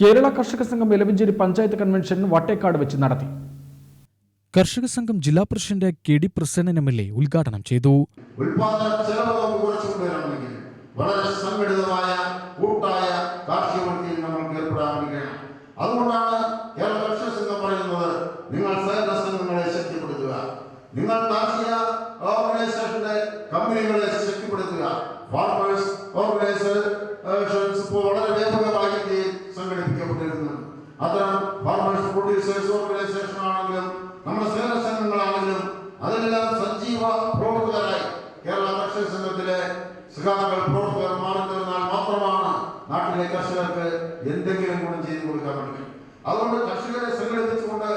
കേരള കർഷക സംഘം എലവഞ്ചേരി പഞ്ചായത്ത് കൺവെൻഷൻ വട്ടേക്കാട് വെച്ച് നടത്തി. കർഷക സംഘം ജില്ലാ പ്രസിഡന്റ് KD പ്രസന്നൻ MLA ഉദ്ഘാടനം ചെയ്തു. ഉൽപാദന ചെലവ് കുറച്ചുകൊണ്ടുവരണമെങ്കിൽ വളരെ സംഘടിതമായ കൂട്ടായ കാർഷികവൃത്തിയിൽ നമുക്ക് ഏർപ്പെടാൻ. അതുകൊണ്ടാണ് കേരള കർഷക സംഘം പറയുന്നത്, നിങ്ങൾ സഹകരണ സംഘങ്ങളെ ശക്തിപ്പെടുത്തുക, നിങ്ങൾ കാർഷിക ഓർഗനൈസേഷന്റെ കമ്പനികളെ ശക്തിപ്പെടുത്തുക. ഫാർമേഴ്സ് ഓർഗനൈസേഷൻസ് ഇപ്പോൾ വളരെ വ്യാപകമായി സംഘടിപ്പിക്കപ്പെട്ടിരുന്നു. അത്തരം ഫാർമേഴ്സ് പ്രൊഡ്യൂസേഴ്സ് ഓർഗനൈസേഷൻ ആണെങ്കിലും നമ്മുടെ സഹകരണ സംഘങ്ങളാണെങ്കിലും അതെല്ലാം സജീവ പ്രവർത്തകരായി കേരള കർഷക സംഘത്തിലെ സഖാക്കൾ പ്രവർത്തകർ മാറി തീർന്നാൽ മാത്രമാണ് നാട്ടിലെ കർഷകർക്ക് എന്തെങ്കിലും ഗുണം ചെയ്തു കൊടുക്കാൻ പറ്റും. അതുകൊണ്ട് കർഷകരെ സംഘടിപ്പിച്ചുകൊണ്ട്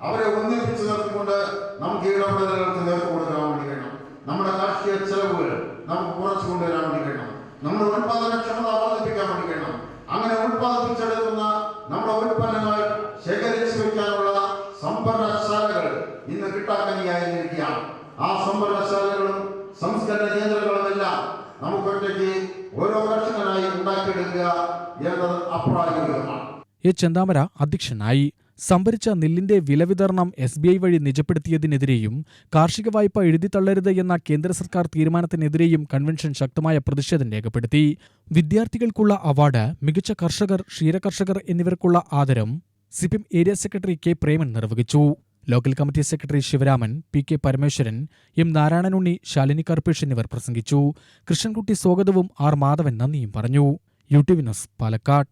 അവരെ ഒന്നിപ്പിച്ച് നിർത്തിക്കൊണ്ട് നമുക്ക് ഇടപെടലുകൾക്ക് നേതൃത്വം കൊടുക്കാൻ വേണ്ടി കഴിയണം. നമ്മുടെ കാർഷിക ചെലവുകൾ നമുക്ക് കുറച്ചു കൊണ്ടുവരാൻ വേണ്ടി കഴിയണം. നമ്മുടെ ഉൽപാദനക്ഷമത വർദ്ധിപ്പിക്കാൻ വേണ്ടി കഴിയണം. അങ്ങനെ ഉൽപ്പാദിപ്പിച്ചെടുക്കുന്ന നമ്മുടെ ഉൽപ്പന്നങ്ങൾ ശേഖരിച്ചു വയ്ക്കാനുള്ള സംഭരണശാലകൾ ഇന്ന് കിട്ടാക്കനിയായിരിക്കുകയാണ്. ആ സംഭരണശാലകളും സംസ്കരണ കേന്ദ്രങ്ങളും എല്ലാം നമുക്കൊറ്റയ്ക്ക് ഓരോ കർഷകനായി ഉണ്ടാക്കിയെടുക്കുക എന്നത് അപ്രായോഗികമാണ്. എ ചെന്താമര അധ്യക്ഷനായി. സംഭരിച്ച നെല്ലിന്റെ വില വിതരണം SBI വഴി നിജപ്പെടുത്തിയതിനെതിരെയും കാർഷിക വായ്പ എഴുതിത്തള്ളരുത് എന്ന കേന്ദ്ര സർക്കാർ തീരുമാനത്തിനെതിരെയും കൺവെൻഷൻ ശക്തമായ പ്രതിഷേധം രേഖപ്പെടുത്തി. വിദ്യാർത്ഥികൾക്കുള്ള അവാർഡ്, മികച്ച കർഷകർ, ക്ഷീരകർഷകർ എന്നിവർക്കുള്ള ആദരം CPM area secretary K Preman നിർവഹിച്ചു. Local committee secretary Sivaraman, PK Parameswaran, M Narayananunni, Shalini Karpesh എന്നിവർ പ്രസംഗിച്ചു. കൃഷ്ണൻകുട്ടി സ്വാഗതവും R മാധവൻ നന്ദിയും പറഞ്ഞു. UTV news, Palakkad.